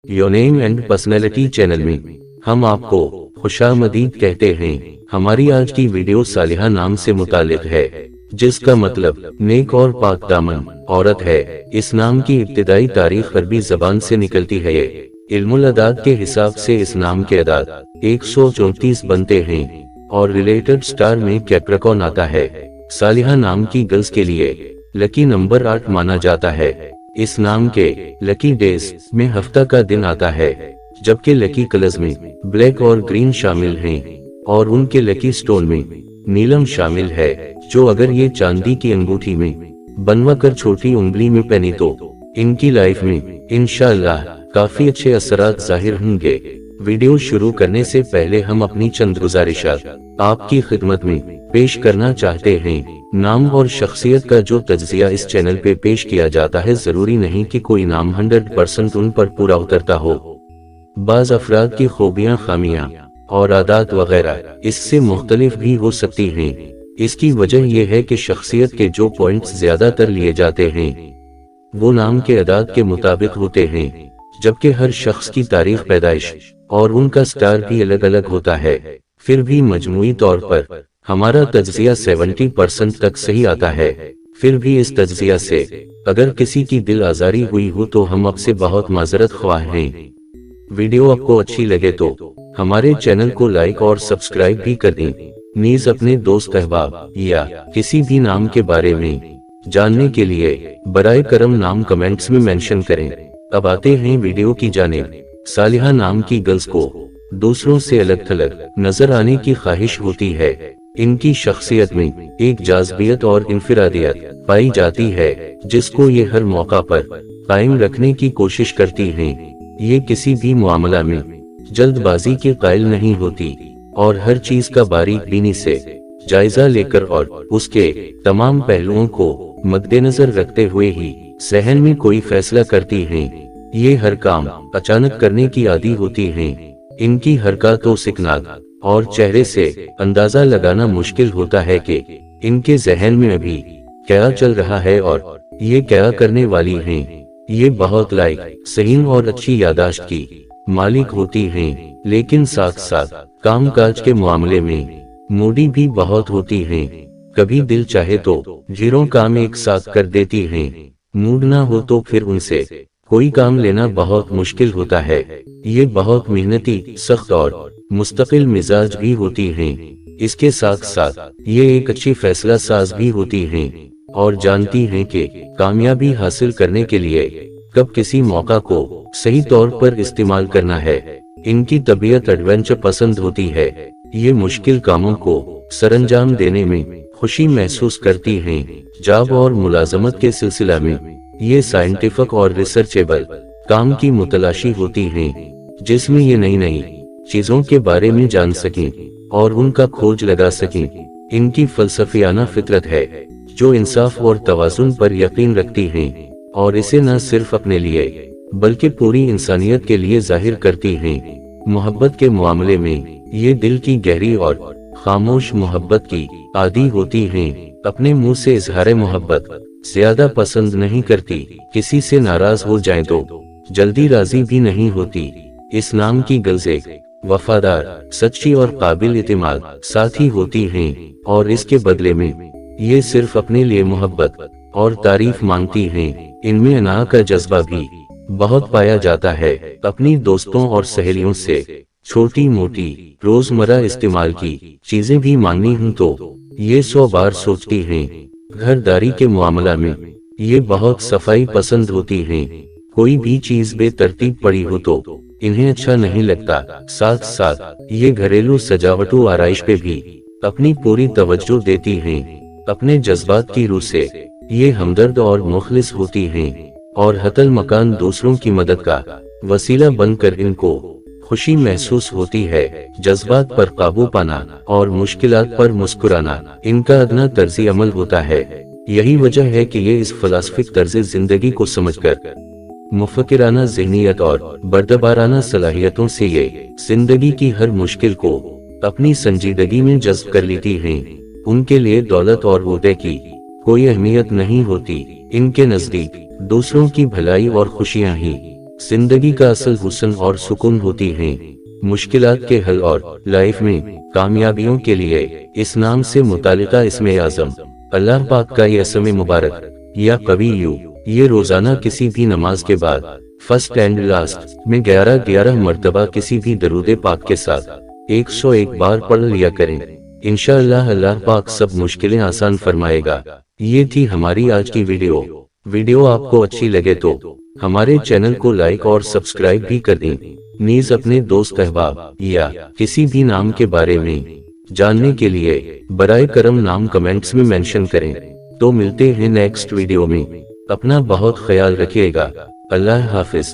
योनेम and personality channel में हम आपको खुशामदीद कहते हैं। हमारी आज की वीडियो सालिहा नाम से मुतालिक है, जिसका मतलब नेक और पाक दामन औरत है। इस नाम की इब्तिदाई तारीख अरबी जबान से निकलती है। इल्मुल अदाद के हिसाब से इस नाम के अदाद 134 बनते हैं और रिलेटेड स्टार में कैप्रिकॉर्न आता है। सालिहा नाम की गर्ल्स के लिए लकी नंबर 8 माना जाता है। इस नाम के लकी डेज में हफ्ता का दिन आता है, जबकि लकी कलर्स में ब्लैक और ग्रीन शामिल हैं और उनके लकी स्टोन में नीलम शामिल है, जो अगर ये चांदी की अंगूठी में बनवा कर छोटी उंगली में पहनी तो इनकी लाइफ में इंशाअल्लाह काफी अच्छे असरात जाहिर होंगे। वीडियो शुरू करने से पहले हम अपनी चंद गुजारिशात आपकी खिदमत में पेश करना चाहते हैं। नाम और शख्सियत का जो तज्जिया इस चैनल पे पेश किया जाता है, जरूरी नहीं कि कोई नाम 100% उन पर पूरा उतरता हो। बाज अफराद की खूबियां, खामियां और आदात वगैरह इससे मुख्तलिफ भी हो सकती हैं। इसकी वजह यह है कि शख्सियत के जो पॉइंट्स ज्यादातर लिए जाते हैं वो नाम के आदात के मुताबिक होते हैं, जबकि हर शख्स की तारीख पैदाइश और उनका स्टार भी अलग अलग होता है। फिर भी मजमूई तौर पर हमारा तज्जिया 70% तक सही आता है। फिर भी इस तज्जिया से अगर किसी की दिल आजारी हुई हो तो हम आपसे बहुत माजरत ख्वाह हैं। वीडियो आपको अच्छी लगे तो हमारे चैनल को लाइक और सब्सक्राइब भी कर दें। नीज अपने दोस्त, अहबाब या किसी भी नाम के बारे में जानने के लिए बराए करम नाम कमेंट्स में मेंशन करें। अब आते हैं वीडियो की जानिब। सालिहा नाम की गर्ल्स को दूसरों से अलग थलग नजर आने की ख्वाहिश होती है। इनकी शख्सियत में एक जाज़बियत और इनफिरादियत पाई जाती है, जिसको ये हर मौका पर कायम रखने की कोशिश करती हैं। ये किसी भी मामला में जल्दबाजी के कायल नहीं होती और हर चीज का बारीक बीनी से जायजा लेकर और उसके तमाम पहलुओं को मद्देनजर रखते हुए ही सहन में कोई फैसला करती हैं। ये हर काम अचानक करने की आदी होती हैं। इनकी हरकतों, सिकनात और चेहरे से अंदाजा लगाना मुश्किल होता है कि इनके जहन में अभी क्या चल रहा है और ये क्या करने वाली हैं। ये बहुत लायक, सही और अच्छी यादाश्त की मालिक होती हैं, लेकिन साथ साथ काम काज के मामले में मूडी भी बहुत होती हैं। कभी दिल चाहे तो जीरो काम एक साथ कर देती हैं, मूड ना हो तो फिर उनसे कोई काम लेना बहुत मुश्किल होता है। ये बहुत मेहनती, सख्त और मुस्तकिल मिजाज भी होती हैं। इसके साथ साथ ये एक अच्छी फैसला साज भी होती हैं और जानती हैं कि कामयाबी हासिल करने के लिए कब किसी मौका को सही तौर पर इस्तेमाल करना है। इनकी तबीयत एडवेंचर पसंद होती है। ये मुश्किल कामों को सरंजाम देने में खुशी महसूस करती हैं। जॉब और मुलाजमत के सिलसिला में ये साइंटिफिक और रिसर्चेबल काम की मुतलाशी होती हैं, जिसमें ये नई नई चीजों के बारे में जान सकें और उनका खोज लगा सकें। इनकी फलसफियाना फितरत है जो इंसाफ और तवाज़ुन पर यकीन रखती हैं और इसे न सिर्फ अपने लिए बल्कि पूरी इंसानियत के लिए जाहिर करती हैं। मोहब्बत के मामले में ये दिल की गहरी और खामोश मोहब्बत की आदी होती हैं। अपने मुंह से इजहार मोहब्बत ज्यादा पसंद नहीं करती। किसी से नाराज हो जाए तो जल्दी राजी भी नहीं होती। इस नाम की गर्ल्स एक वफादार, सच्ची और काबिल इत्मीनान साथी होती हैं और इसके बदले में ये सिर्फ अपने लिए मोहब्बत और तारीफ मांगती हैं। इनमें अना का जज्बा भी बहुत पाया जाता है। अपनी दोस्तों और सहेलियों से छोटी मोटी रोजमर्रा इस्तेमाल की चीजें भी मांगनी हो तो ये 100 बार सोचती हैं। घरदारी के मामला में ये बहुत सफाई पसंद होती हैं। कोई भी चीज बेतरतीब पड़ी हो तो इन्हें अच्छा नहीं लगता। साथ साथ ये घरेलू सजावटों, आराइश पे भी अपनी पूरी तवज्जो देती हैं। अपने जज्बात की रूह से ये हमदर्द और मुखलिस होती हैं और हतल मकान दूसरों की मदद का वसीला बनकर इनको खुशी महसूस होती है। जज्बात पर काबू पाना और मुश्किलात पर मुस्कुराना इनका अदना तर्ज़ी अमल होता है। यही वजह है कि ये इस फलसफिक तर्ज़ जिंदगी को समझकर मुफक्किराना ज़हनियत और बर्दबाराना सलाहियतों से ये जिंदगी की हर मुश्किल को अपनी संजीदगी में जज्ब कर लेती हैं। उनके लिए दौलत और ओहदे की कोई अहमियत नहीं होती। इनके नजदीक दूसरों की भलाई और खुशियां ही जिंदगी का असल हुस्न और सुकून होती हैं मुश्किलात के हल और लाइफ में कामयाबियों के लिए। इस नाम से मुतालिका इस्मे आज़म अल्लाह पाक का यह समय मुबारक या कभी ये रोजाना किसी भी नमाज के बाद फर्स्ट एंड लास्ट में 11 मर्तबा किसी भी दरूदे पाक के साथ 101 बार पढ़ लिया करें। इंशाअल्लाह अल्लाह पाक सब मुश्किलें आसान फरमाएगा। ये थी हमारी आज की वीडियो आपको अच्छी लगे तो हमारे चैनल को लाइक और सब्सक्राइब भी कर दें। नीज अपने दोस्त अहबाब या किसी भी नाम के बारे में जानने के लिए बराए करम नाम कमेंट्स में मेंशन करें। तो मिलते हैं नेक्स्ट वीडियो में। अपना बहुत ख्याल रखिएगा। अल्लाह हाफिज।